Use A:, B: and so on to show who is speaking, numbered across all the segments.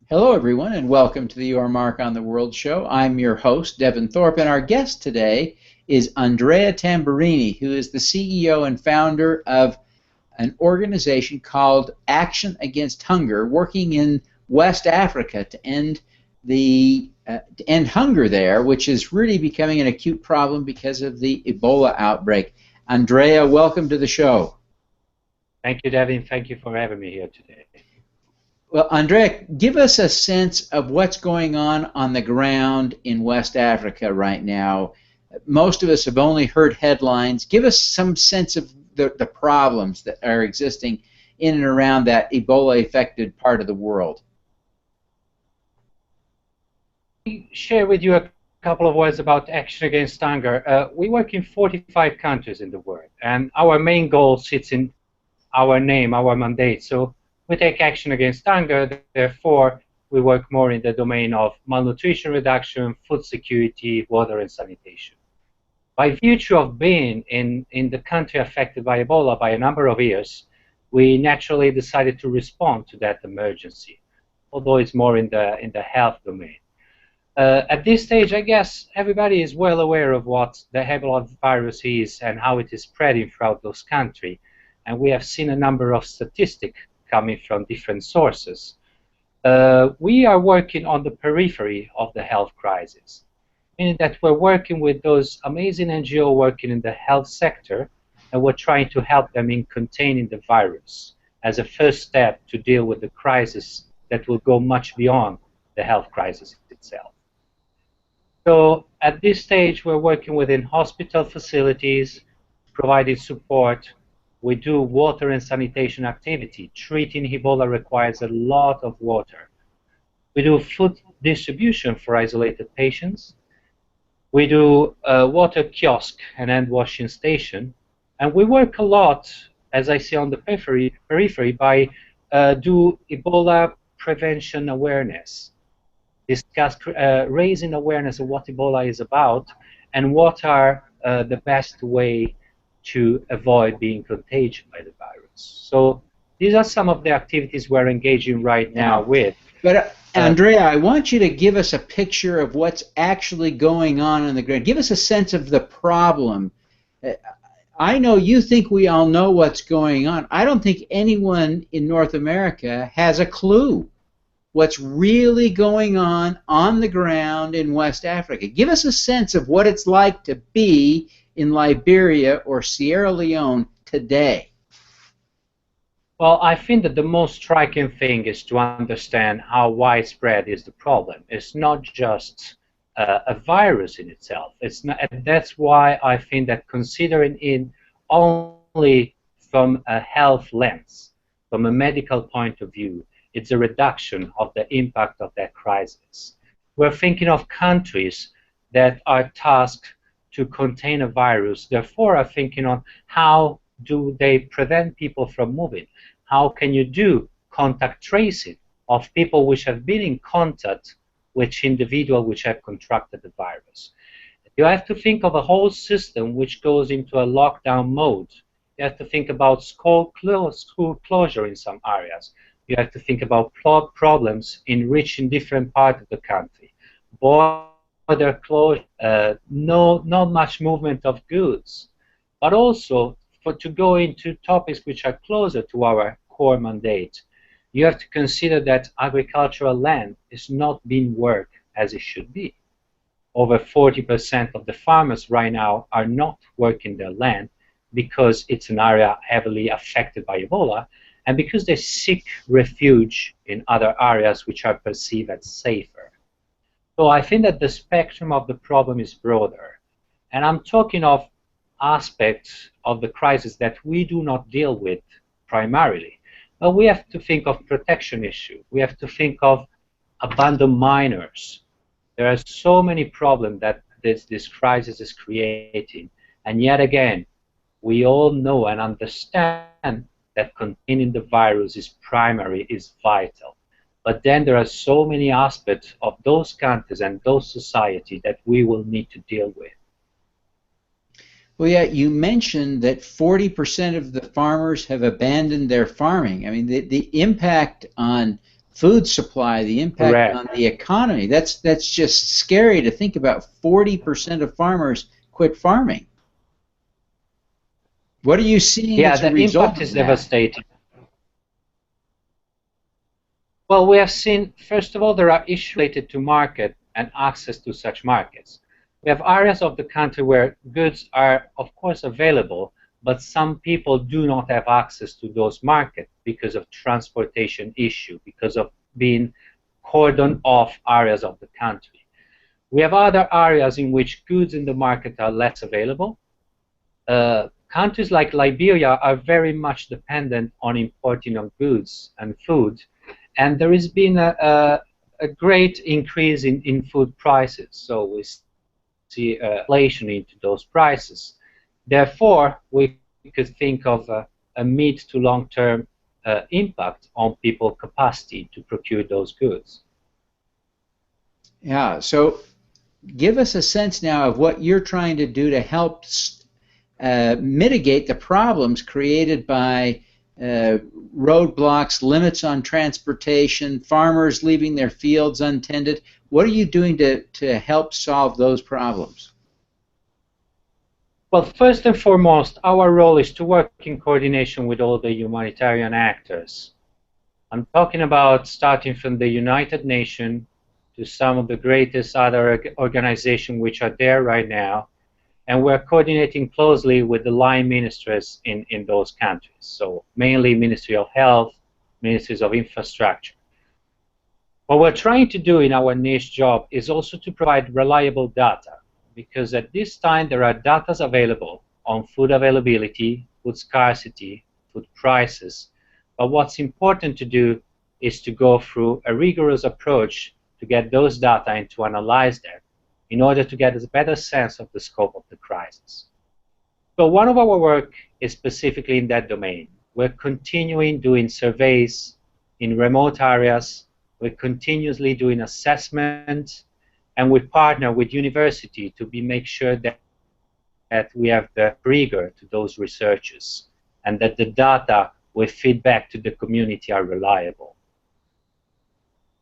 A: Hello, everyone, and welcome to the Your Mark on the World show. I'm your host, Devin Thorpe, and our guest today is Andrea Tamburini, who is the CEO and founder of an organization called Action Against Hunger, working in West Africa to end hunger there, which is really becoming an acute problem because of the Ebola outbreak. Andrea, welcome to the show.
B: Thank you, Devin. Thank you for having me here today.
A: Well, Andrea, give us a sense of what's going on the ground in West Africa right now. Most of us have only heard headlines. Give us some sense of the problems that are existing in and around that Ebola-affected part of the world.
B: Share with you a couple of words about Action Against Hunger. We work in 45 countries in the world, and our main goal sits in our name, our mandate. So we take action against hunger, therefore we work more in the domain of malnutrition reduction, food security, water and sanitation. By virtue of being in the country affected by Ebola by a number of years, we naturally decided to respond to that emergency, although it's more in the health domain. At this stage, I guess everybody is well aware of what the Ebola virus is and how it is spreading throughout those countries, and we have seen a number of statistics coming from different sources. We are working on the periphery of the health crisis, meaning that we're working with those amazing NGOs working in the health sector, and we're trying to help them in containing the virus as a first step to deal with the crisis that will go much beyond the health crisis itself. So at this stage, we're working within hospital facilities, providing support. We do water and sanitation activity. Treating Ebola requires a lot of water. We do food distribution for isolated patients. We do water kiosk and hand washing station. And we work a lot, as I see on the periphery by do Ebola prevention awareness. Discuss raising awareness of what Ebola is about and what are the best way to avoid being contagious by the virus. So these are some of the activities we're engaging right now with.
A: But Andrea, I want you to give us a picture of what's actually going on the ground. Give us a sense of the problem. I know you think we all know what's going on. I don't think anyone in North America has a clue what's really going on the ground in West Africa. Give us a sense of what it's like to be in Liberia or Sierra Leone today.
B: Well, I think that the most striking thing is to understand how widespread is the problem. It's not just a virus in itself. It's not, and that's why I think that considering it only from a health lens, from a medical point of view, it's a reduction of the impact of that crisis. We're thinking of countries that are tasked to contain a virus, therefore are thinking on how do they prevent people from moving? How can you do contact tracing of people which have been in contact with individuals which have contracted the virus? You have to think of a whole system which goes into a lockdown mode. You have to think about school closure in some areas. You have to think about problems in reaching different parts of the country. Border closure, not much movement of goods, but also to go into topics which are closer to our core mandate. You have to consider that agricultural land is not being worked as it should be. Over 40% of the farmers right now are not working their land because it's an area heavily affected by Ebola, and because they seek refuge in other areas which are perceived as safer. So I think that the spectrum of the problem is broader. And I'm talking of aspects of the crisis that we do not deal with primarily. But we have to think of protection issue. We have to think of abandoned minors. There are so many problems that this crisis is creating. And yet again, we all know and understand that containing the virus is primary, is vital. But then there are so many aspects of those countries and those societies that we will need to deal with.
A: Well, yeah, you mentioned that 40% of the farmers have abandoned their farming. I mean, the impact on food supply, the impact
B: Correct.
A: on the economy. That's just scary to think about. 40% of farmers quit farming. What are you seeing
B: Yeah,
A: as a
B: the
A: result
B: impact
A: of
B: is
A: that?
B: devastating. Well, we have seen, first of all, there are issues related to market and access to such markets. We have areas of the country where goods are, of course, available, but some people do not have access to those markets because of transportation issue, because of being cordoned off areas of the country. We have other areas in which goods in the market are less available. Countries like Liberia are very much dependent on importing of goods and food, and there has been a great increase in food prices. So we see inflation into those prices. Therefore, we could think of a mid to long-term impact on people's capacity to procure those goods.
A: Yeah, so give us a sense now of what you're trying to do to help mitigate the problems created by roadblocks, limits on transportation, farmers leaving their fields untended. What are you doing to help solve those problems?
B: Well, first and foremost, our role is to work in coordination with all the humanitarian actors. I'm talking about starting from the United Nations to some of the greatest other organizations which are there right now, and we're coordinating closely with the line ministries in those countries, so mainly Ministry of Health, Ministries of Infrastructure. What we're trying to do in our niche job is also to provide reliable data, because at this time there are data available on food availability, food scarcity, food prices, but what's important to do is to go through a rigorous approach to get those data and to analyze them in order to get a better sense of the scope of the crisis. So one of our work is specifically in that domain. We're continuing doing surveys in remote areas, we're continuously doing assessment, and we partner with university to make sure that we have the rigor to those researches and that the data we feed back to the community are reliable.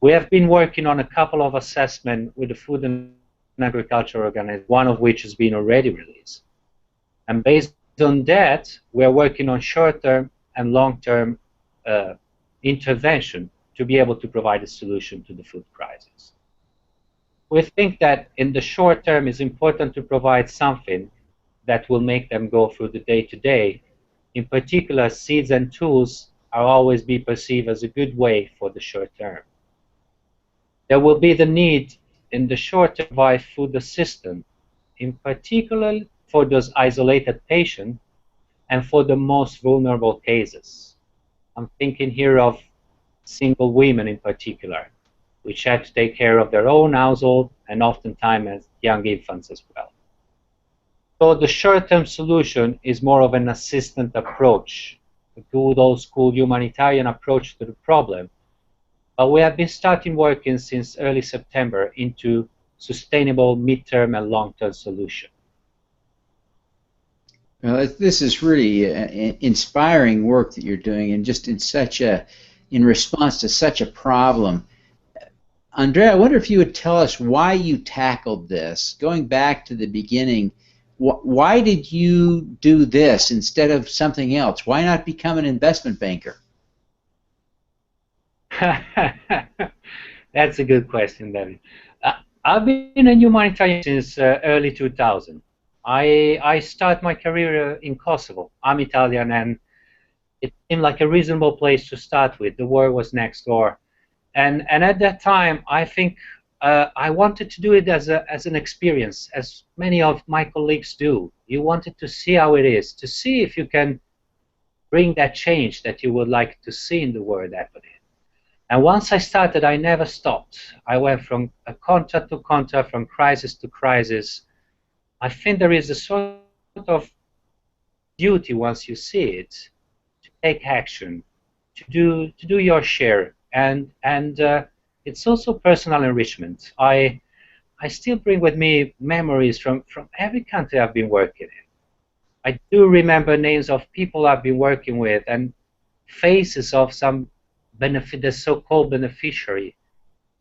B: We have been working on a couple of assessments with the Food and Agriculture Organization, one of which has been already released. And based on that, we are working on short-term and long-term intervention to be able to provide a solution to the food crisis. We think that in the short term it's important to provide something that will make them go through the day-to-day. In particular, seeds and tools are always be perceived as a good way for the short term. There will be the need in the short term to provide food assistance, in particular for those isolated patients and for the most vulnerable cases. I'm thinking here of single women in particular, which have to take care of their own household and oftentimes as young infants as well. So the short-term solution is more of an assistant approach, a good old school humanitarian approach to the problem. But we have been starting working since early September into sustainable midterm and long-term solution.
A: Well, this is really inspiring work that you're doing, and just in response to such a problem. Andrea, I wonder if you would tell us why you tackled this. Going back to the beginning, why did you do this instead of something else? Why not become an investment banker?
B: That's a good question, Devin. I've been a humanitarian since early 2000. I started my career in Kosovo. I'm Italian, and it seemed like a reasonable place to start with. The war was next door. And at that time, I think I wanted to do it as an experience, as many of my colleagues do. You wanted to see how it is, to see if you can bring that change that you would like to see in the world happening. And once I started, I never stopped. I went from a contract to contract, from crisis to crisis. I think there is a sort of duty once you see it to take action, to do your share, and it's also personal enrichment. I still bring with me memories from every country I've been working in. I do remember names of people I've been working with and faces of some the so-called beneficiary,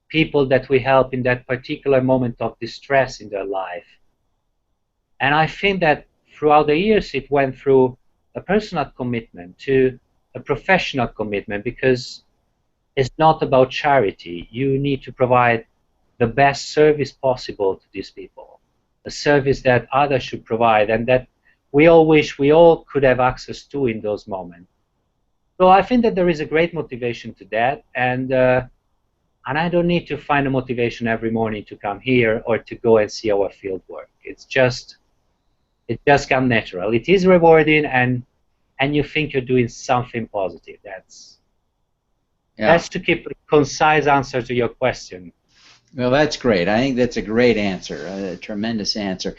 B: people that we help in that particular moment of distress in their life. And I think that throughout the years it went through a personal commitment to a professional commitment, because it's not about charity. You need to provide the best service possible to these people, a service that others should provide and that we all wish we all could have access to in those moments. So I think that there is a great motivation to that, and I don't need to find a motivation every morning to come here or to go and see our field work. It just comes natural. It is rewarding, and you think you're doing something positive. That's to keep a concise answer to your question.
A: Well, that's great. I think that's a great answer, a tremendous answer.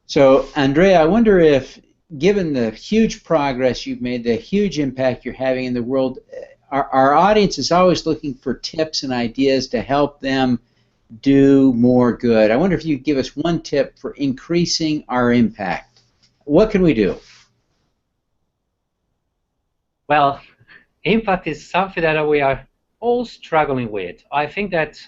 A: So, Andrea, I wonder if, given the huge progress you've made, the huge impact you're having in the world, our audience is always looking for tips and ideas to help them do more good. I wonder if you could give us one tip for increasing our impact. What can we do?
B: Well, impact is something that we are all struggling with. I think that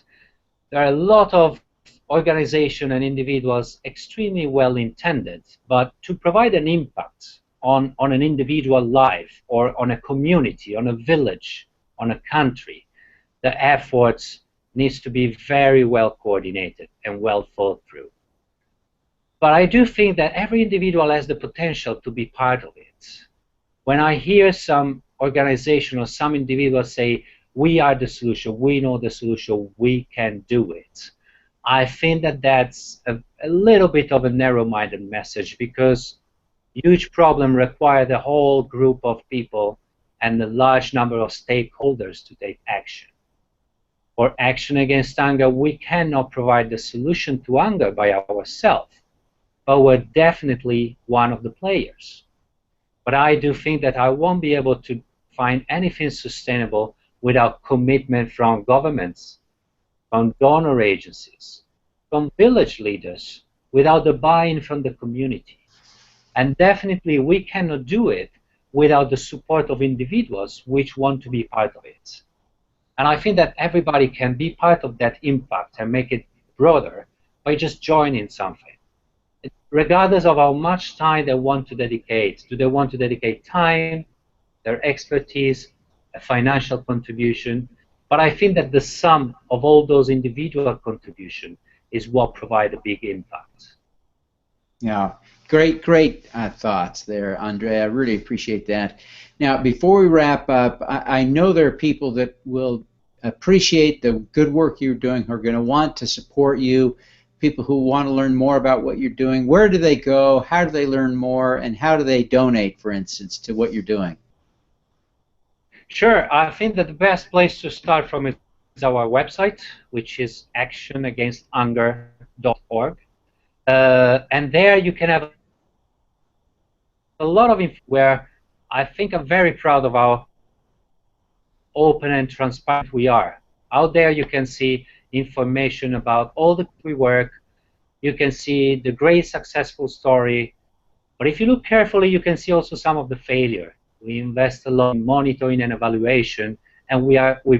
B: there are a lot of organizations and individuals extremely well intended, but to provide an impact on an individual life or on a community, on a village, on a country, the efforts needs to be very well coordinated and well thought through. But I do think that every individual has the potential to be part of it. When I hear some organization or some individuals say, we are the solution, we know the solution, we can do it, I think that that's a little bit of a narrow-minded message, because huge problems require the whole group of people and a large number of stakeholders to take action. For action against hunger, we cannot provide the solution to hunger by ourselves, but we're definitely one of the players. But I do think that I won't be able to find anything sustainable without commitment from governments, from donor agencies, from village leaders, without the buy-in from the community. And definitely we cannot do it without the support of individuals which want to be part of it. And I think that everybody can be part of that impact and make it broader by just joining something. Regardless of how much time they want to dedicate. Do they want to dedicate time, their expertise, a financial contribution? But I think that the sum of all those individual contributions is what provide a big impact.
A: Yeah, great thoughts there, Andrea. I really appreciate that. Now, before we wrap up, I know there are people that will appreciate the good work you're doing, who are going to want to support you, people who want to learn more about what you're doing. Where do they go? How do they learn more? And how do they donate, for instance, to what you're doing?
B: Sure. I think that the best place to start from is our website, which is actionagainsthunger.org. And there you can have a lot of info where I think I'm very proud of how open and transparent we are. Out there you can see information about all the we work. You can see the great successful story. But if you look carefully, you can see also some of the failure. We invest a lot in monitoring and evaluation, and we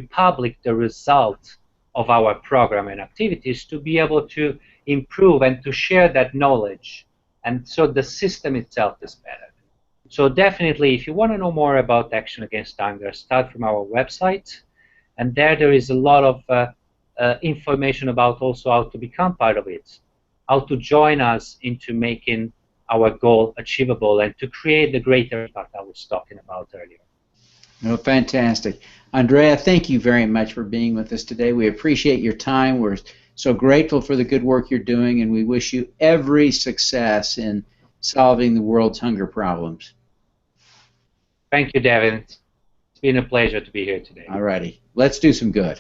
B: publish the result of our program and activities to be able to improve and to share that knowledge, and so the system itself is better. So definitely, if you want to know more about Action Against Hunger, start from our website, and there is a lot of information about also how to become part of it, how to join us into making our goal achievable and to create the greater impact I was talking about earlier.
A: Oh, fantastic. Andrea, thank you very much for being with us today. We appreciate your time. We're so grateful for the good work you're doing, and we wish you every success in solving the world's hunger problems.
B: Thank you, Devin. It's been a pleasure to be here today.
A: All righty. Let's do some good.